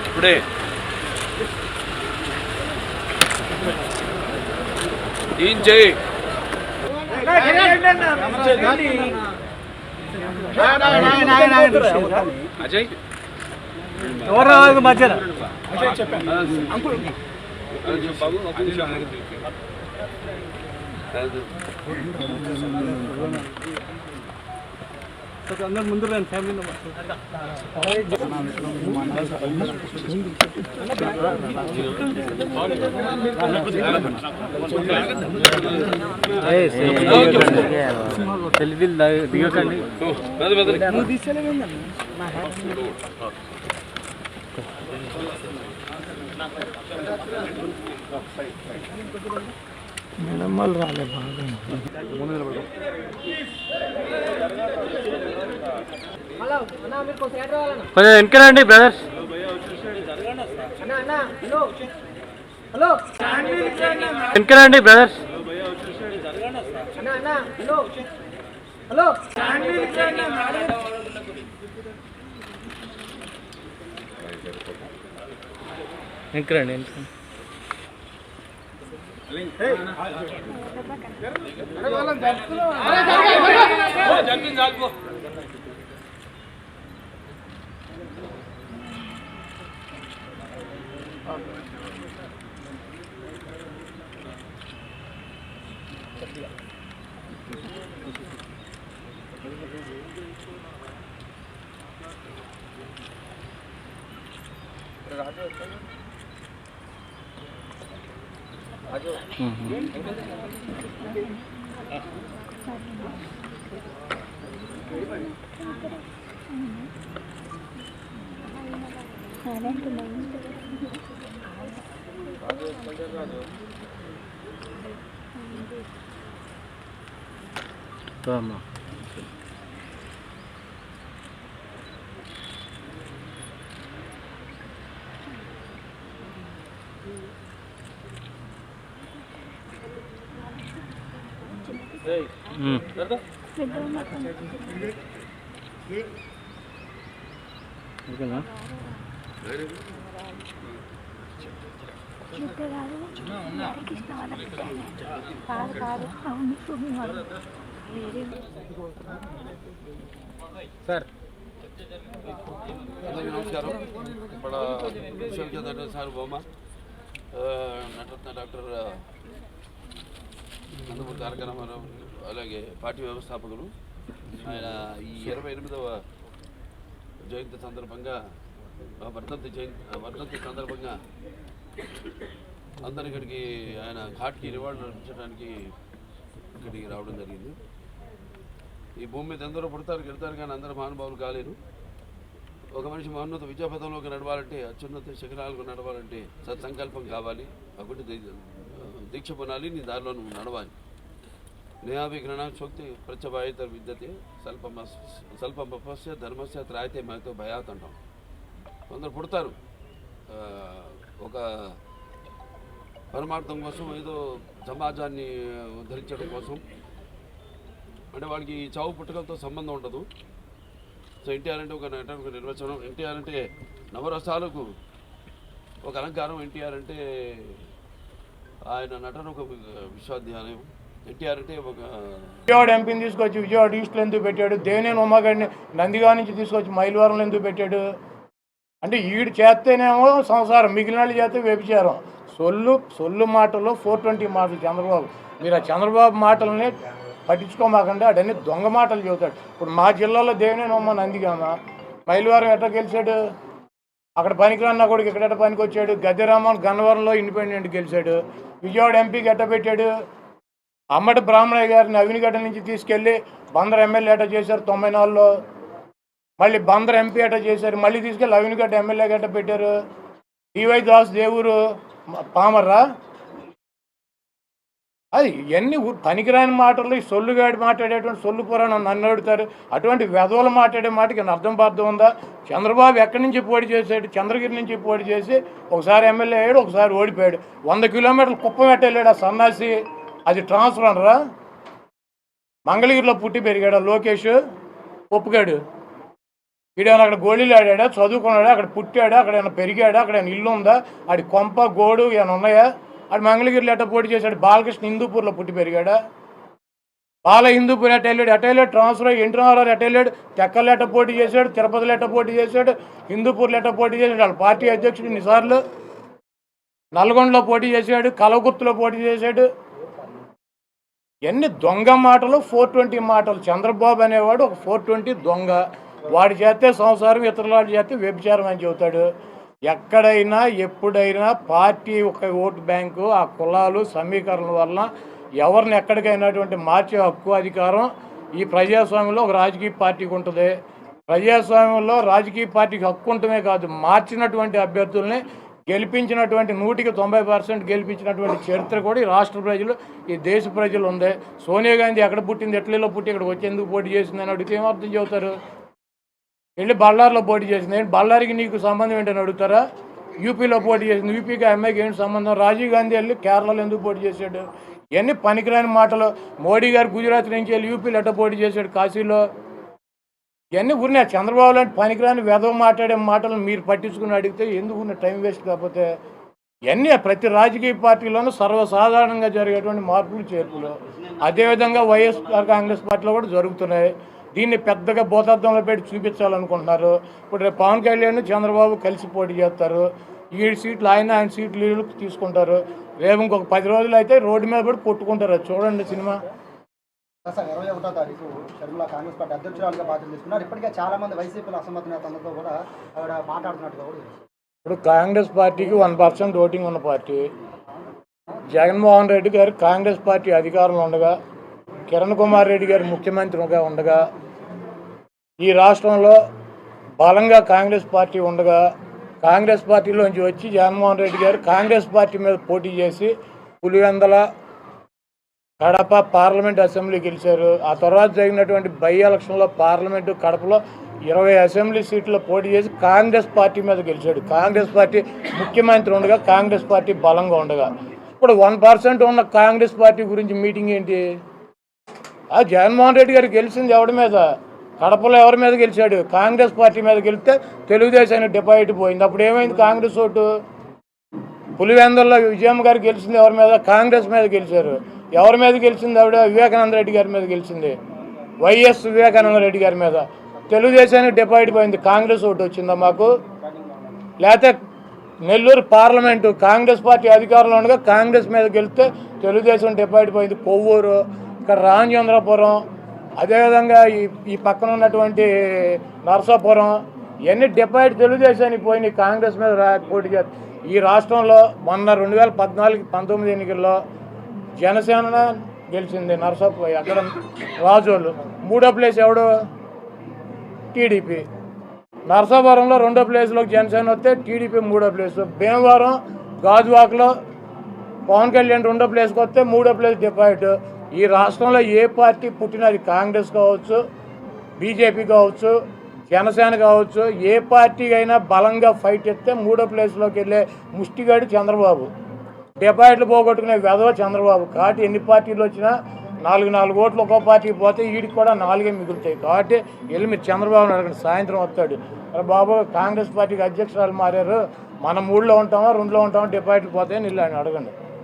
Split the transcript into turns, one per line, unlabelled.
ఇప్పుడే ఏం చేయి అజయ్
ఎవరు మధ్యన అందరు ముందు రండి ఫ్యామిలీ సెల్ఫీలు దిగకండి మేడమ్మలు రాలే బాగా కొంచెం వెనకరండి బ్రదర్స్. వెనకరండి బ్రదర్స్. వెనకరండి Tama. ఓకేనా సార్
నమస్కారం. ఇప్పుడు విశ్వవిద్యాలయ సార్ బొమ్మ నటరత్న డాక్టర్ నందమూరి తారక రామారావు అలాగే పార్టీ వ్యవస్థాపకులు ఆయన ఈ 28వ జయంతి సందర్భంగా వర్ధంతి సందర్భంగా అందరు ఇక్కడికి ఆయన ఘాట్కి నివాళులు అర్పించడానికి ఇక్కడికి రావడం జరిగింది. ఈ భూమి మీద ఎందరో పుడతారు గెడతారు కానీ అందరూ మహానుభావులు కాలేరు. ఒక మనిషి మహోన్నత విద్యాపథంలోకి నడవాలంటే అత్యున్నత శిఖరాలకు నడవాలంటే సత్సంకల్పం కావాలి. ఒకటి దీక్ష పొనాలి, నీ దారిలో నువ్వు నడవాలి. నేహాభిఘ్రణాశోక్తి ప్రత్యవాయిత విద్యతే స్వల్పమపస్య ధర్మస్య త్రాయితే మాతో భయాత్ అంటాం. కొందరు పుడతారు ఒక పరమార్థం కోసం, ఏదో సమాజాన్ని ఉద్ధరించడం కోసం. అంటే వాడికి చావు పుట్టుకలతో సంబంధం ఉండదు. సో ఎన్టీఆర్ అంటే ఒక నిర్వచనం. ఎన్టీఆర్ అంటే నవరసాలకు ఒక అలంకారం. ఎన్టీఆర్ అంటే ఆయన నటన ఒక విశ్వాధ్యాలయం. ఎన్టీఆర్ అంటే ఒక
విజయవాడ ఎంపీని తీసుకొచ్చి విజయవాడ ఈస్ట్లో ఎందుకు పెట్టాడు? దేవినేని ఉమాగాడిని నందిగా నుంచి తీసుకొచ్చి మైలవరంలో ఎందుకు పెట్టాడు? అంటే ఈడు చేస్తేనేమో సంసారం, మిగిలిన వాళ్ళు చేస్తే వ్యభిచారం. సొల్లు మాటల్లో 420 మాటలు చంద్రబాబు. మీరు ఆ చంద్రబాబు మాటలని పట్టించుకోమాకండి, అడన్నీ దొంగ మాటలు చెబుతాడు. ఇప్పుడు మా జిల్లాలో దేవినేని ఉమ్మ నందిగామ, మైలవరం ఎట్లా గెలిచాడు? అక్కడ పనికిరన్నా కూడా ఇక్కడ పనికి వచ్చాడు. గద్దెరామన్ గన్నవరంలో ఇండిపెండెంట్ గెలిచాడు. విజయవాడ ఎంపీకి ఎట్ట పెట్టాడు? అమ్మటి బ్రాహ్మణయ్య గారిని అవినిగడ్డ నుంచి తీసుకెళ్ళి బందర్ ఎమ్మెల్యే ఎట్ట చేశారు 94లో. మళ్ళీ బందర్ ఎంపీ ఎట్ట చేశారు, మళ్ళీ తీసుకెళ్ళి అవినిగడ్డ ఎమ్మెల్యే గట్ట పెట్టారు. డివై దాస్ దేవురు పామర్రా? అది ఇవన్నీ పనికిరాని మాటలు. ఈ సొల్లుగాడి మాట్లాడేటువంటి సొల్లు పురాణం నన్ను అడుగుతారు. అటువంటి వెధవలు మాట్లాడే మాటకి అర్థం బాధ్యం ఉందా? చంద్రబాబు ఎక్కడి నుంచి పోటీ చేశాడు? చంద్రగిరి నుంచి పోటీ చేసి ఒకసారి ఎమ్మెల్యే అయ్యాడు, ఒకసారి ఓడిపోయాడు. 100 కిలోమీటర్లు కుప్పం ఎట్ట వెళ్ళాడు ఆ సన్నాసి. అది ట్రాన్స్ఫర్ అనరా? మంగళగిరిలో పుట్టి పెరిగాడా లోకేష్? ఒప్పుగాడు. వీడేమైనా అక్కడ గోళీలు ఆడాడా, చదువుకున్నాడా, అక్కడ పుట్టాడా, అక్కడ ఏమైనా పెరిగాడా, అక్కడ ఏమైనా ఇల్లు ఉందా, ఆడి కొంప గోడు ఏమైనా ఉన్నాయా? ఆడు మంగళగిరిలో ఎట్ట పోటీ చేశాడు? బాలకృష్ణ హిందూపూర్లో పుట్టి పెరిగాడా? బాల హిందూపూర్ ఎట్టెళ్ళాడు ట్రాన్స్ఫర్ అయ్యి ఎన్టీఆర్ ఎట్టెళ్ళాడు, తెక్కలు ఎట్ట పోటీ చేశాడు, తిరుపతిలో ఎట్ట పోటీ చేశాడు, హిందూపూర్లో ఎట్ట పోటీ చేశాడు, వాళ్ళ పార్టీ అధ్యక్షుడు ఇన్నిసార్లు. నల్గొండలో పోటీ చేశాడు, కలవకుర్తిలో పోటీ చేశాడు. ఎన్ని దొంగ మాటలు, 420 మాటలు. చంద్రబాబు అనేవాడు ఒక 420 దొంగ. వాడి చేస్తే సంసారం, ఇతరుల చేస్తే వ్యభిచారం అని చెబుతాడు. ఎక్కడైనా ఎప్పుడైనా పార్టీ ఒక ఓటు బ్యాంకు, ఆ కులాలు సమీకరణ వలన ఎవరిని ఎక్కడికైనాటువంటి మార్చే హక్కు అధికారం ఈ ప్రజాస్వామ్యంలో ఒక రాజకీయ పార్టీకి ఉంటుంది. ప్రజాస్వామ్యంలో రాజకీయ పార్టీకి హక్కు ఉండటమే కాదు, మార్చినటువంటి అభ్యర్థుల్ని గెలిపించినటువంటి 100% గెలిపించినటువంటి చరిత్ర కూడా ఈ రాష్ట్ర ప్రజలు, ఈ దేశ ప్రజలు ఉంది. సోనియా గాంధీ ఎక్కడ పుట్టింది, ఎట్లలో పుట్టి ఇక్కడ వచ్చేందుకు పోటీ చేసిందని అడిగితే ఏమర్థం చెబుతారు? వెళ్ళి బళ్ళారిలో పోటీ చేసింది, ఏంటి బళ్ళారికి నీకు సంబంధం ఏంటని అడుగుతారా? యూపీలో పోటీ చేసింది, యూపీకి అమ్మాయికి ఏంటి సంబంధం? రాజీవ్ గాంధీ వెళ్ళి కేరళలో ఎందుకు పోటీ చేశాడు? ఇవన్నీ పనికిరాని మాటలు. మోడీ గారు గుజరాత్ నుంచి వెళ్ళి యూపీలో ఎట్ట పోటీ చేశాడు, కాశీలో. ఇవన్నీ ఉన్నాయి. చంద్రబాబు లాంటి పనికిరాని వెధవ మాట్లాడే మాటలు మీరు పట్టించుకుని అడిగితే ఎందుకు ఉన్న టైం వేస్ట్? కాకపోతే ఇవన్నీ ప్రతి రాజకీయ పార్టీలోనూ సర్వసాధారణంగా జరిగేటువంటి మార్పులు చేర్పులు. అదేవిధంగా వైఎస్ఆర్ కాంగ్రెస్ పార్టీలో కూడా జరుగుతున్నాయి. దీన్ని పెద్దగా భూతార్థంలో పెట్టి చూపించాలనుకుంటున్నారు. ఇప్పుడు రేపు పవన్ కళ్యాణ్ చంద్రబాబు కలిసి పోటీ చేస్తారు. 7 సీట్లు ఆయన సీట్లు వీళ్ళు తీసుకుంటారు. రేపు ఇంకొక 10 రోజులు అయితే రోడ్డు మీద పడి కొట్టుకుంటారు. అది చూడండి సినిమా.
సార్ 21వ తారీఖు షర్మిల కాంగ్రెస్ పార్టీ అధ్యక్షురాలుగా బాధ్యత తీసుకున్నారు. ఇప్పటికే చాలా మంది వైసీపీలో అసమ్మతి నేతలతో కూడా ఆవిడ మాట్లాడుతున్నట్టుగా కూడా.
ఇప్పుడు కాంగ్రెస్ పార్టీకి 1% ఓటింగ్ ఉన్న పార్టీ. జగన్మోహన్ రెడ్డి గారు కాంగ్రెస్ పార్టీ అధికారంలో ఉండగా, కిరణ్ కుమార్ రెడ్డి గారు ముఖ్యమంత్రిగా ఉండగా, ఈ రాష్ట్రంలో బలంగా కాంగ్రెస్ పార్టీ ఉండగా, కాంగ్రెస్ పార్టీలోంచి వచ్చి జగన్మోహన్ రెడ్డి గారు కాంగ్రెస్ పార్టీ మీద పోటీ చేసి పులివెందల, కడప పార్లమెంట్ అసెంబ్లీ గెలిచారు. ఆ తర్వాత జరిగినటువంటి బై ఎలక్షన్లో పార్లమెంటు కడపలో 20 అసెంబ్లీ సీట్లో పోటీ చేసి కాంగ్రెస్ పార్టీ మీద గెలిచాడు. కాంగ్రెస్ పార్టీ ముఖ్యమంత్రి ఉండగా, కాంగ్రెస్ పార్టీ బలంగా ఉండగా. ఇప్పుడు 1% ఉన్న కాంగ్రెస్ పార్టీ గురించి మీటింగ్ ఏంటి? జగన్మోహన్ రెడ్డి గారు గెలిచింది ఎవరి మీద? కడపలో ఎవరి మీద గెలిచాడు? కాంగ్రెస్ పార్టీ మీద గెలిస్తే తెలుగుదేశానికి డిపాజిట్ పోయింది. అప్పుడు ఏమైంది కాంగ్రెస్ ఓటు? పులివెందుల్లో విజయమ్మ గారు గెలిచింది ఎవరి మీద? కాంగ్రెస్ మీద గెలిచారు. ఎవరి మీద గెలిచింది ఆవిడ? వివేకానంద రెడ్డి గారి మీద గెలిచింది. వైఎస్ వివేకానంద రెడ్డి గారి మీద. తెలుగుదేశానికి డిపాజిట్ పోయింది. కాంగ్రెస్ ఓటు వచ్చిందా మాకు? లేకపోతే నెల్లూరు పార్లమెంటు కాంగ్రెస్ పార్టీ అధికారంలో ఉండగా కాంగ్రెస్ మీద గెలిస్తే తెలుగుదేశం డిపాజిట్ పోయింది. కొవ్వూరు, ఇక్కడ రామచంద్రపురం, అదేవిధంగా ఈ పక్కన ఉన్నటువంటి నరసాపురం, ఇవన్నీ డిపాజిట్ తెలుగుదేశానికి పోయినాయి. కాంగ్రెస్ మీద పోటీ చేస్తారు. ఈ రాష్ట్రంలో మొన్న 2014-19 ఎన్నికల్లో జనసేన గెలిచింది. నరసాపురం అక్కడ రాజోళ్ళు. 3వ ప్లేస్ ఎవడు? టీడీపీ. నరసాపురంలో 2వ ప్లేస్లోకి జనసేన వస్తే టీడీపీ 3వ ప్లేస్. భీమవరం గాజువాకలో పవన్ కళ్యాణ్ 2వ ప్లేస్కి వస్తే 3వ ప్లేస్ డిపాజిట్. ఈ రాష్ట్రంలో ఏ పార్టీ పుట్టినది, కాంగ్రెస్ కావచ్చు, బీజేపీ కావచ్చు, జనసేన కావచ్చు, ఏ పార్టీ అయినా బలంగా ఫైట్ ఎత్తే 3వ ప్లేస్లోకి వెళ్ళే ముష్టిగాడు చంద్రబాబు. డిపాజిట్లు పోగొట్టుకునే వెధవ చంద్రబాబు. కాబట్టి ఎన్ని పార్టీలు వచ్చినా 4 ఓట్లు ఒక్కో పార్టీకి పోతే వీడికి కూడా 4 మిగులుతాయి. కాబట్టి వెళ్ళి మీరు చంద్రబాబుని అడగండి, సాయంత్రం వస్తాడు. అరే బాబు, కాంగ్రెస్ పార్టీకి అధ్యక్షురాలు మారారు, మనం 3లో ఉంటామా 2లో ఉంటామా, డిపాజిట్లు పోతాయని వెళ్ళి ఆయన అడగండి.